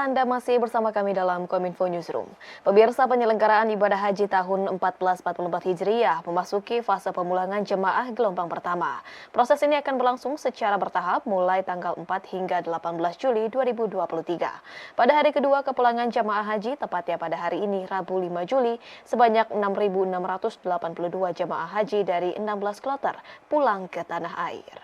Anda masih bersama kami dalam Kominfo Newsroom. Pemirsa, penyelenggaraan ibadah haji tahun 1444 Hijriah memasuki fase pemulangan jemaah gelombang pertama. Proses ini akan berlangsung secara bertahap mulai tanggal 4 hingga 18 Juli 2023. Pada hari kedua kepulangan jemaah haji, tepatnya pada hari ini Rabu 5 Juli, sebanyak 6.682 jemaah haji dari 16 kloter pulang ke tanah air.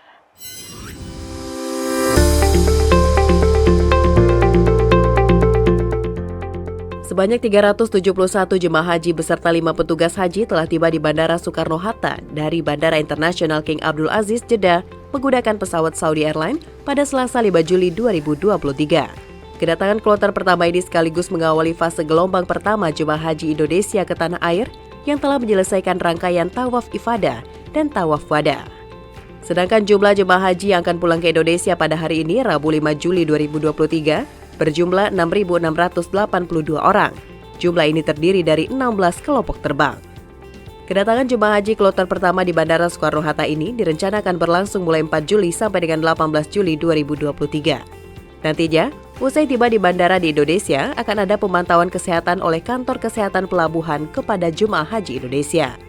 Sebanyak 371 jemaah haji beserta 5 petugas haji telah tiba di Bandara Soekarno-Hatta dari Bandara Internasional King Abdul Aziz, Jeddah menggunakan pesawat Saudi Airlines pada Selasa 5 Juli 2023. Kedatangan kloter pertama ini sekaligus mengawali fase gelombang pertama jemaah haji Indonesia ke tanah air yang telah menyelesaikan rangkaian tawaf ifadah dan tawaf wada. Sedangkan jumlah jemaah haji yang akan pulang ke Indonesia pada hari ini, Rabu 5 Juli 2023, berjumlah 6.682 orang. Jumlah ini terdiri dari 16 kelompok terbang. Kedatangan jemaah haji kloter pertama di Bandara Soekarno-Hatta ini direncanakan berlangsung mulai 4 Juli sampai dengan 18 Juli 2023. Nantinya, usai tiba di bandara di Indonesia, akan ada pemantauan kesehatan oleh Kantor Kesehatan Pelabuhan kepada jemaah haji Indonesia.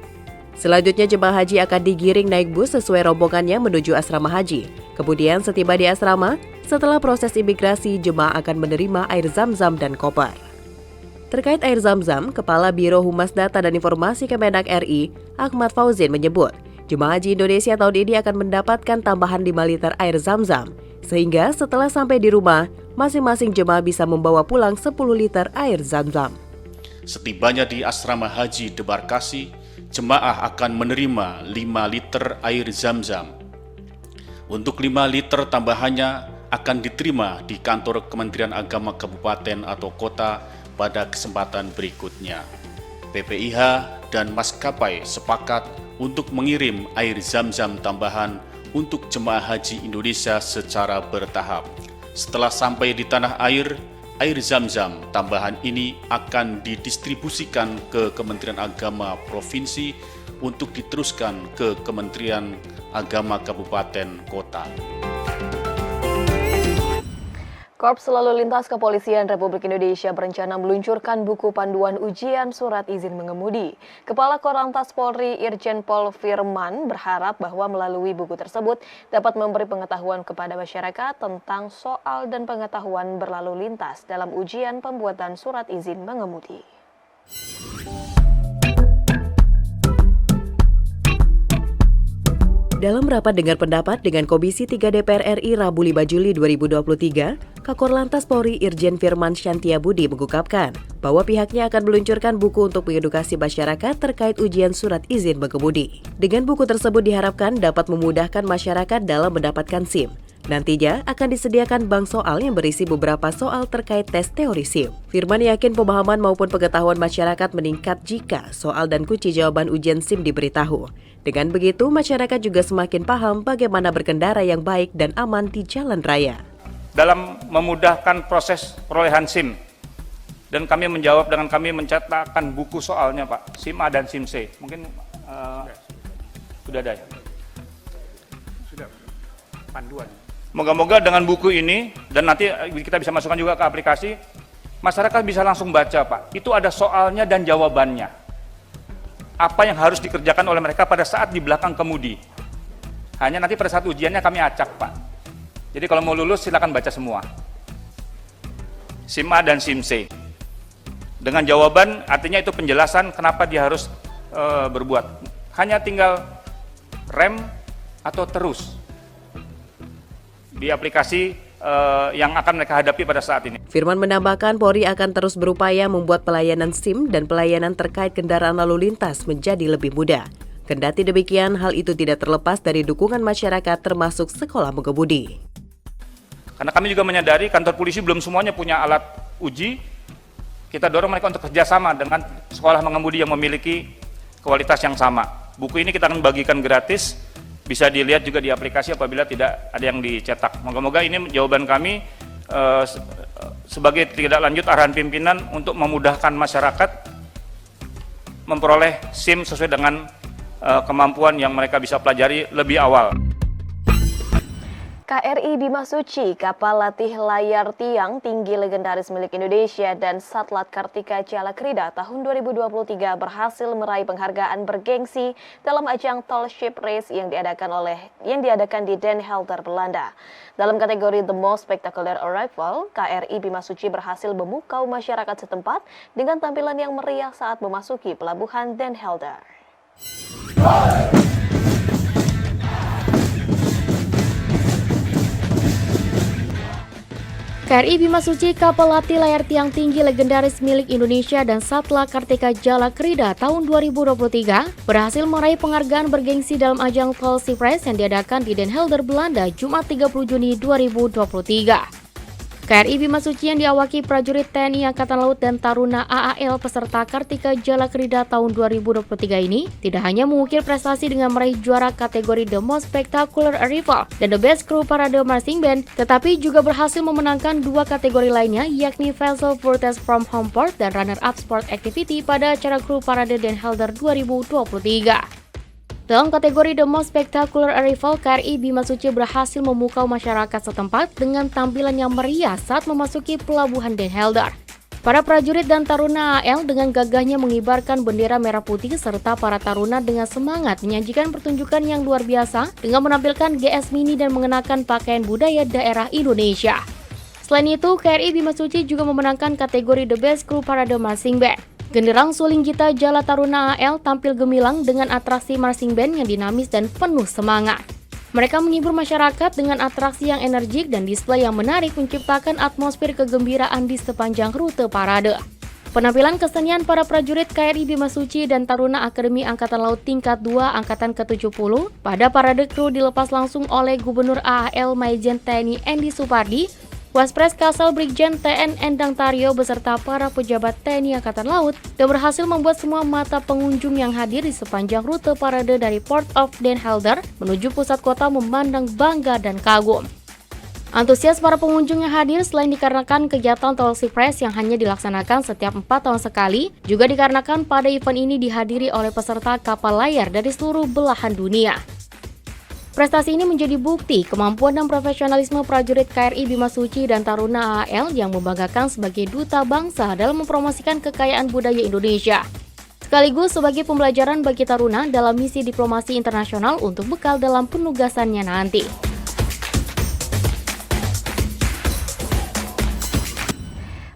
Selanjutnya, jemaah haji akan digiring naik bus sesuai rombongannya menuju asrama haji. Kemudian setiba di asrama, setelah proses imigrasi, jemaah akan menerima air zam-zam dan koper. Terkait air zam-zam, Kepala Biro Humas Data dan Informasi Kemenak RI, Ahmad Fauzin menyebut, jemaah haji Indonesia tahun ini akan mendapatkan tambahan 5 liter air zam-zam, sehingga setelah sampai di rumah, masing-masing jemaah bisa membawa pulang 10 liter air zam-zam. Setibanya di asrama haji debarkasi, jemaah akan menerima 5 liter air zam-zam. Untuk 5 liter tambahannya akan diterima di kantor Kementerian Agama Kabupaten atau Kota pada kesempatan berikutnya. PPIH dan maskapai sepakat untuk mengirim air zam-zam tambahan untuk jemaah haji Indonesia secara bertahap. Setelah sampai di tanah air zam-zam tambahan ini akan didistribusikan ke Kementerian Agama Provinsi untuk diteruskan ke Kementerian Agama Kabupaten Kota. Korps Lalu Lintas Kepolisian Republik Indonesia berencana meluncurkan buku panduan ujian surat izin mengemudi. Kepala Korlantas Polri Irjen Pol Firman berharap bahwa melalui buku tersebut dapat memberi pengetahuan kepada masyarakat tentang soal dan pengetahuan berlalu lintas dalam ujian pembuatan surat izin mengemudi. Dalam rapat dengar pendapat dengan Komisi 3 DPR RI Rabu 5 Juli 2023, Kakor-Lantas Polri Irjen Firman Shantiabudi mengungkapkan bahwa pihaknya akan meluncurkan buku untuk mengedukasi masyarakat terkait ujian surat izin mengemudi. Dengan buku tersebut diharapkan dapat memudahkan masyarakat dalam mendapatkan SIM. Nantinya akan disediakan bank soal yang berisi beberapa soal terkait tes teori SIM. Firman yakin pemahaman maupun pengetahuan masyarakat meningkat jika soal dan kunci jawaban ujian SIM diberitahu. Dengan begitu, masyarakat juga semakin paham bagaimana berkendara yang baik dan aman di jalan raya. Dalam memudahkan proses perolehan SIM, dan kami menjawab dengan kami mencetakkan buku soalnya, Pak, SIM A dan SIM C. Mungkin sudah ada ya? Sudah, panduan. Moga-moga dengan buku ini, dan nanti kita bisa masukkan juga ke aplikasi, masyarakat bisa langsung baca, Pak. Itu ada soalnya dan jawabannya. Apa yang harus dikerjakan oleh mereka pada saat di belakang kemudi. Hanya nanti pada saat ujiannya kami acak, Pak. Jadi kalau mau lulus silakan baca semua. SIM A dan SIM C. Dengan jawaban artinya itu penjelasan kenapa dia harus berbuat. Hanya tinggal rem atau terus di aplikasi yang akan mereka hadapi pada saat ini. Firman menambahkan Polri akan terus berupaya membuat pelayanan SIM dan pelayanan terkait kendaraan lalu lintas menjadi lebih mudah. Kendati demikian, hal itu tidak terlepas dari dukungan masyarakat termasuk sekolah mengemudi. Karena kami juga menyadari kantor polisi belum semuanya punya alat uji, kita dorong mereka untuk kerjasama dengan sekolah mengemudi yang memiliki kualitas yang sama. Buku ini kita akan bagikan gratis, bisa dilihat juga di aplikasi apabila tidak ada yang dicetak. Moga-moga ini jawaban kami sebagai tindak lanjut arahan pimpinan untuk memudahkan masyarakat memperoleh SIM sesuai dengan kemampuan yang mereka bisa pelajari lebih awal. KRI Bima Suci, kapal latih layar tiang tinggi legendaris milik Indonesia dan Satlat Kartika Jalakrida tahun 2023 berhasil meraih penghargaan bergengsi dalam ajang Tall Ship Race yang diadakan di Den Helder, Belanda. Dalam kategori The Most Spectacular Arrival, KRI Bima Suci berhasil memukau masyarakat setempat dengan tampilan yang meriah saat memasuki pelabuhan Den Helder. KRI Bima Suci, kapal latih layar tiang tinggi legendaris milik Indonesia dan Satlat Kartika Jalakrida tahun 2023 berhasil meraih penghargaan bergengsi dalam ajang Tall Ship Race yang diadakan di Den Helder, Belanda, Jumat 30 Juni 2023. KRI Bima Suci yang diawaki prajurit TNI Angkatan Laut dan Taruna AAL peserta Kartika Jalakrida tahun 2023 ini tidak hanya mengukir prestasi dengan meraih juara kategori The Most Spectacular Arrival dan The Best Crew Parade Marching Band, tetapi juga berhasil memenangkan dua kategori lainnya, yakni Vessel Furthest from Home Port dan Runner Up Sport Activity pada acara Crew Parade Den Helder 2023. Dalam kategori The Most Spectacular Arrival, KRI Bima Suci berhasil memukau masyarakat setempat dengan tampilan yang meriah saat memasuki pelabuhan Den Helder. Para prajurit dan taruna AL dengan gagahnya mengibarkan bendera merah putih serta para taruna dengan semangat menyajikan pertunjukan yang luar biasa dengan menampilkan GS Mini dan mengenakan pakaian budaya daerah Indonesia. Selain itu, KRI Bima Suci juga memenangkan kategori The Best Crew Parade Marching Band. Genderang Suling Gita Jala Taruna AL tampil gemilang dengan atraksi marching band yang dinamis dan penuh semangat. Mereka menghibur masyarakat dengan atraksi yang energik dan display yang menarik menciptakan atmosfer kegembiraan di sepanjang rute parade. Penampilan kesenian para prajurit KRI Bima Suci dan Taruna Akademi Angkatan Laut Tingkat 2 Angkatan ke-70 pada parade kru dilepas langsung oleh Gubernur AAL Maijen TNI Endi Supardi, Waspres Kasal Brigjen TN Endang Taryo beserta para pejabat TNI Angkatan Laut dan berhasil membuat semua mata pengunjung yang hadir di sepanjang rute parade dari Port of Den Helder menuju pusat kota memandang bangga dan kagum. Antusias para pengunjung yang hadir selain dikarenakan kegiatan Tall Ship Race yang hanya dilaksanakan setiap 4 tahun sekali, juga dikarenakan pada event ini dihadiri oleh peserta kapal layar dari seluruh belahan dunia. Prestasi ini menjadi bukti kemampuan dan profesionalisme prajurit KRI Bima Suci dan Taruna AAL yang membanggakan sebagai duta bangsa dalam mempromosikan kekayaan budaya Indonesia. Sekaligus sebagai pembelajaran bagi Taruna dalam misi diplomasi internasional untuk bekal dalam penugasannya nanti.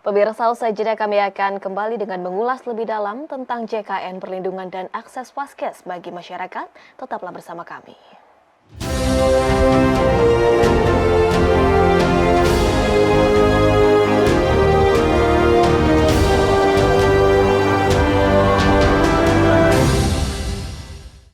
Pemirsa, usai jeda kami akan kembali dengan mengulas lebih dalam tentang JKN perlindungan dan akses Vaskes bagi masyarakat. Tetaplah bersama kami.